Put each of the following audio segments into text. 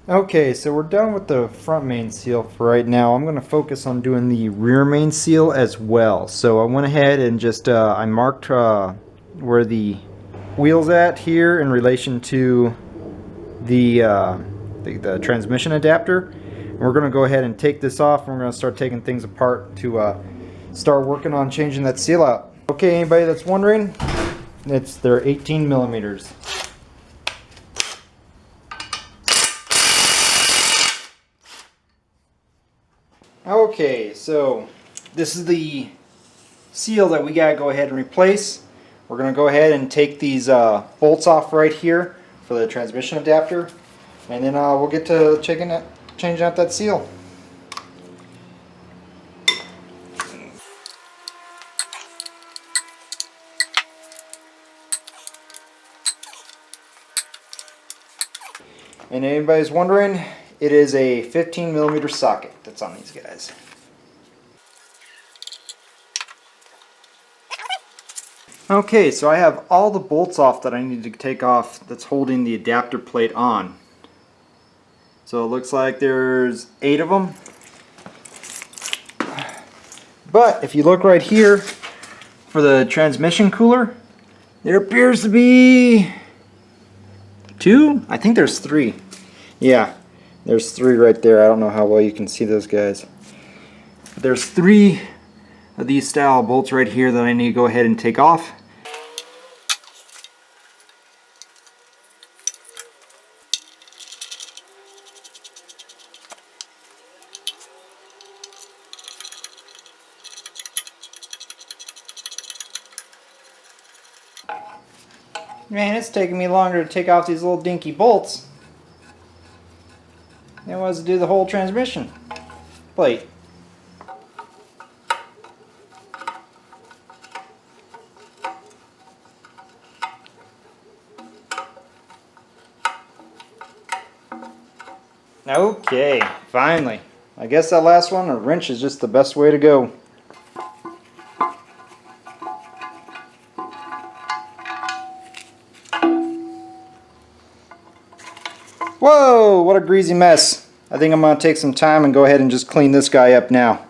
Okay, so we're done with the front main seal for right now. I'm going to focus on doing the rear main seal as well. So I went ahead and just I marked where the wheel's at here in relation to the transmission adapter. And we're going to go ahead and take this off, and we're going to start taking things apart to start working on changing that seal out. Okay, anybody that's wondering, they're 18 millimeters. Okay, so this is the seal that we gotta go ahead and replace. We're gonna go ahead and take these bolts off right here for the transmission adapter, and then we'll get to changing out that seal. And anybody's wondering, it is a 15 millimeter socket that's on these guys. Okay, so I have all the bolts off that I need to take off that's holding the adapter plate on. So it looks like there's 8 of them. But if you look right here for the transmission cooler, there appears to be 2? I think there's 3. Yeah, there's 3 right there. I don't know how well you can see those guys. But there's 3 of these style bolts right here that I need to go ahead and take off. Man, it's taking me longer to take off these little dinky bolts than it was to do the whole transmission plate. Okay, finally. I guess that last one, a wrench is just the best way to go. Whoa, what a greasy mess. I think I'm going to take some time and go ahead and just clean this guy up now.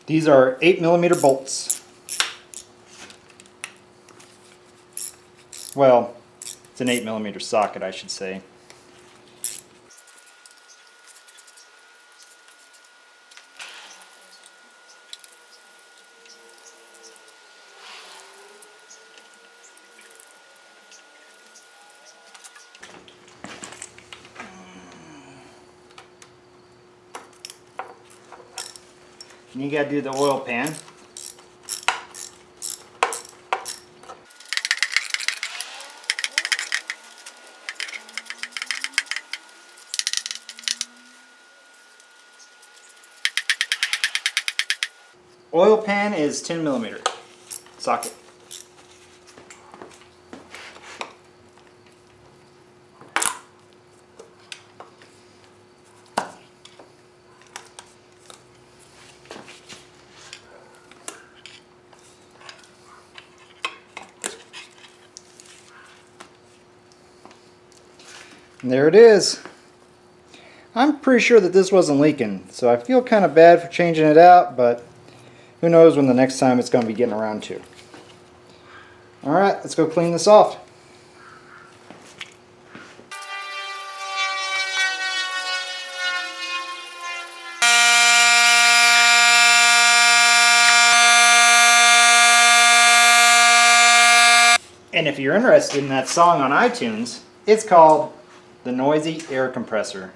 These are 8 millimeter bolts. Well, it's an 8 millimeter socket, I should say. And you gotta do the oil pan. Oil pan is 10 millimeter socket. And there it is. I'm pretty sure that this wasn't leaking, so I feel kind of bad for changing it out, but who knows when the next time it's going to be getting around to. Alright, let's go clean this off. And if you're interested in that song on iTunes, it's called the noisy air compressor.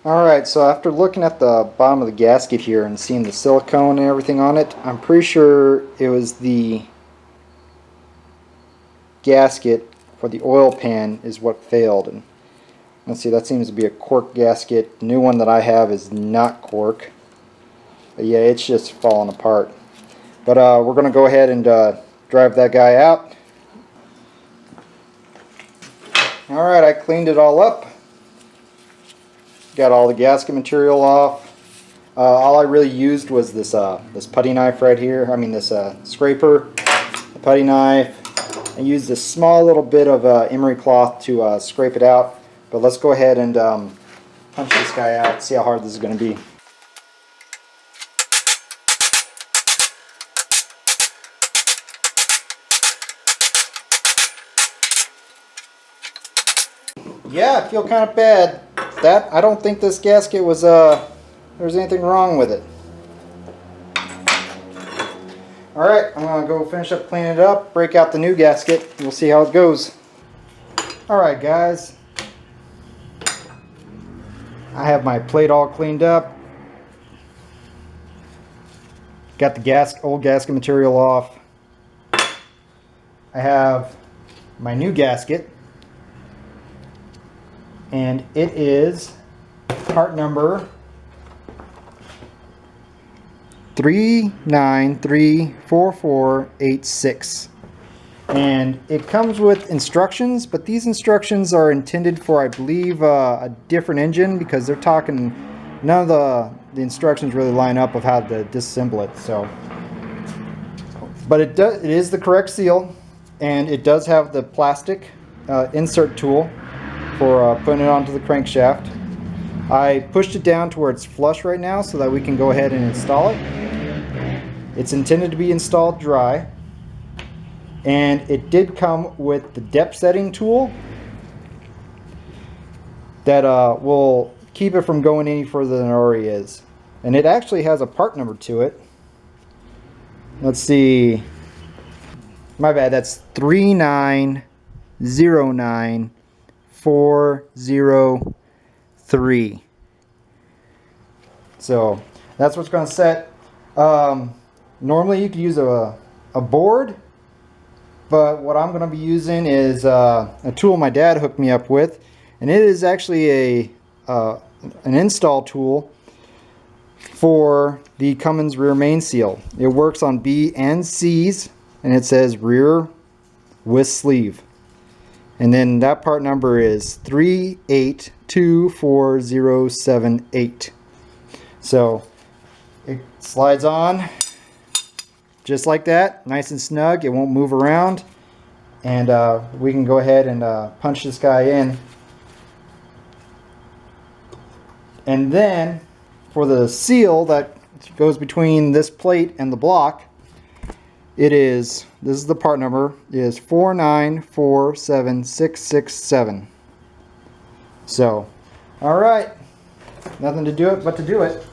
Alright, so after looking at the bottom of the gasket here and seeing the silicone and everything on it, I'm pretty sure it was the gasket for the oil pan is what failed. And let's see, that seems to be a cork gasket. The new one that I have is not cork. But yeah, it's just falling apart. But we're going to go ahead and drive that guy out. Alright, I cleaned it all up. Got all the gasket material off. All I really used was this this putty knife right here. I mean this scraper, the putty knife. I used a small little bit of emery cloth to scrape it out. But let's go ahead and punch this guy out, see how hard this is going to be. Yeah, I feel kind of bad. I don't think this gasket was there's anything wrong with it. Alright, I'm going to go finish up cleaning it up, break out the new gasket, we'll see how it goes. Alright guys, I have my plate all cleaned up. Got the old gasket material off. I have my new gasket. And it is part number 3934486. And it comes with instructions, but these instructions are intended for, I believe, a different engine, because they're talking, none of the instructions really line up of how to disassemble it. So, but it is the correct seal, and it does have the plastic insert tool for putting it onto the crankshaft. I pushed it down to where it's flush right now so that we can go ahead and install it. It's intended to be installed dry, and it did come with the depth setting tool that will keep it from going any further than it already is. And it actually has a part number to it. Let's see, my bad, that's 3909403. So that's what's going to set. Normally you could use a board, but what I'm going to be using is a tool my dad hooked me up with, and it is actually an install tool for the Cummins rear main seal. It works on B and C's, and it says rear with sleeve. And then that part number is 3824078. So it slides on just like that, nice and snug. It won't move around, and we can go ahead and punch this guy in. And then for the seal that goes between this plate and the block, this is the part number, is 4947667. So, alright, nothing to do it but to do it.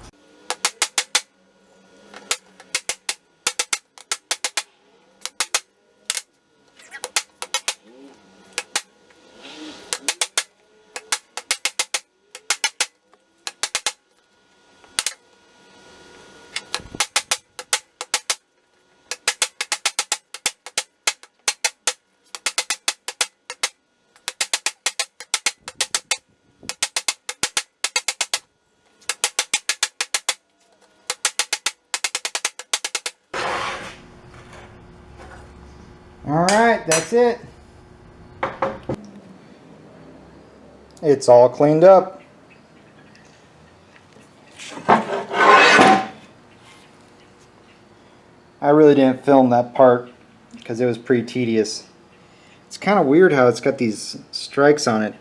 Alright, that's it. It's all cleaned up. I really didn't film that part because it was pretty tedious. It's kind of weird how it's got these strikes on it.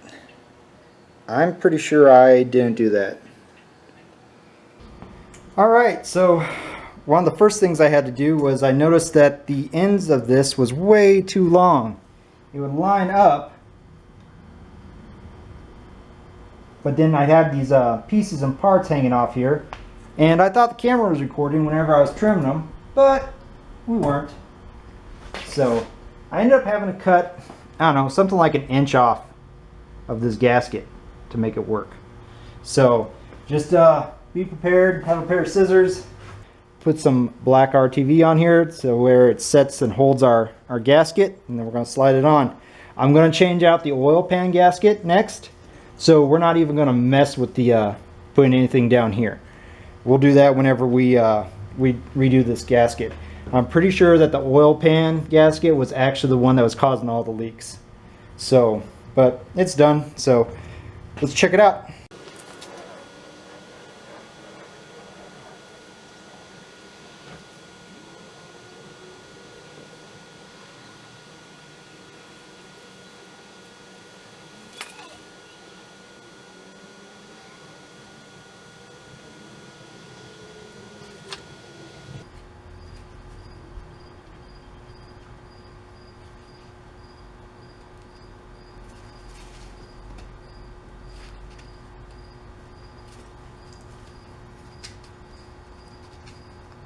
I'm pretty sure I didn't do that. Alright, so one of the first things I had to do was I noticed that the ends of this was way too long. It would line up, but then I had these pieces and parts hanging off here, and I thought the camera was recording whenever I was trimming them, but we weren't. So I ended up having to cut, I don't know, something like an inch off of this gasket to make it work. So just be prepared, have a pair of scissors, put some black RTV on here so where it sets and holds our gasket, and then we're going to slide it on. I'm going to change out the oil pan gasket next, so we're not even going to mess with the putting anything down here. We'll do that whenever we redo this gasket. I'm pretty sure that the oil pan gasket was actually the one that was causing all the leaks. So, but it's done, so let's check it out.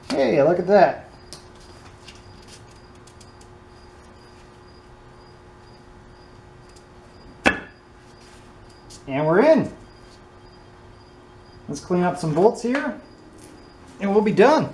Hey, look at that. And we're in. Let's clean up some bolts here, and we'll be done.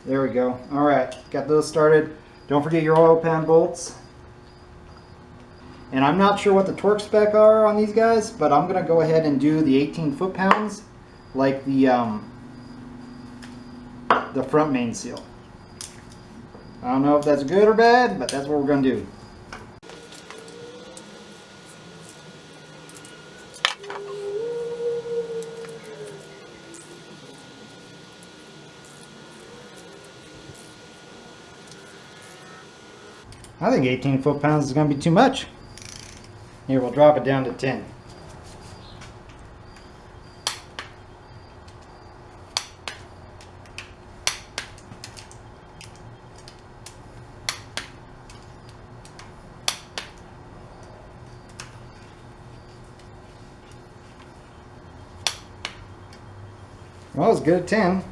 There we go. All right, got those started. Don't forget your oil pan bolts. And I'm not sure what the torque spec are on these guys, but I'm gonna go ahead and do the 18 foot-pounds like the front main seal. I don't know if that's good or bad, but that's what we're gonna do. I think 18 foot-pounds is going to be too much. Here, we'll drop it down to 10. Well, it's good at 10.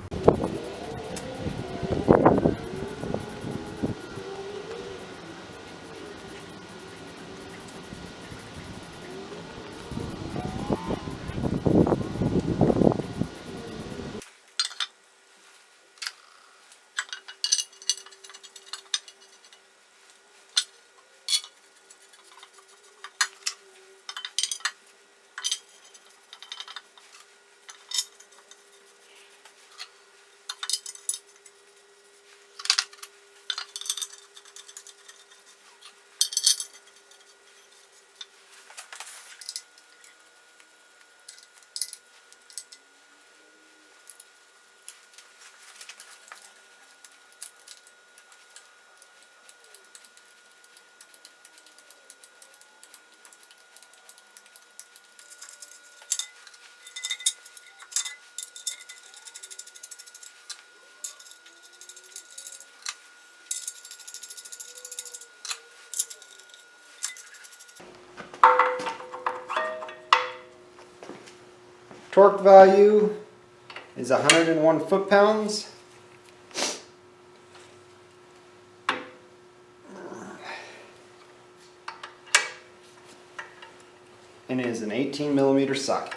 Torque value is 101 foot-pounds. And it is an 18 millimeter socket.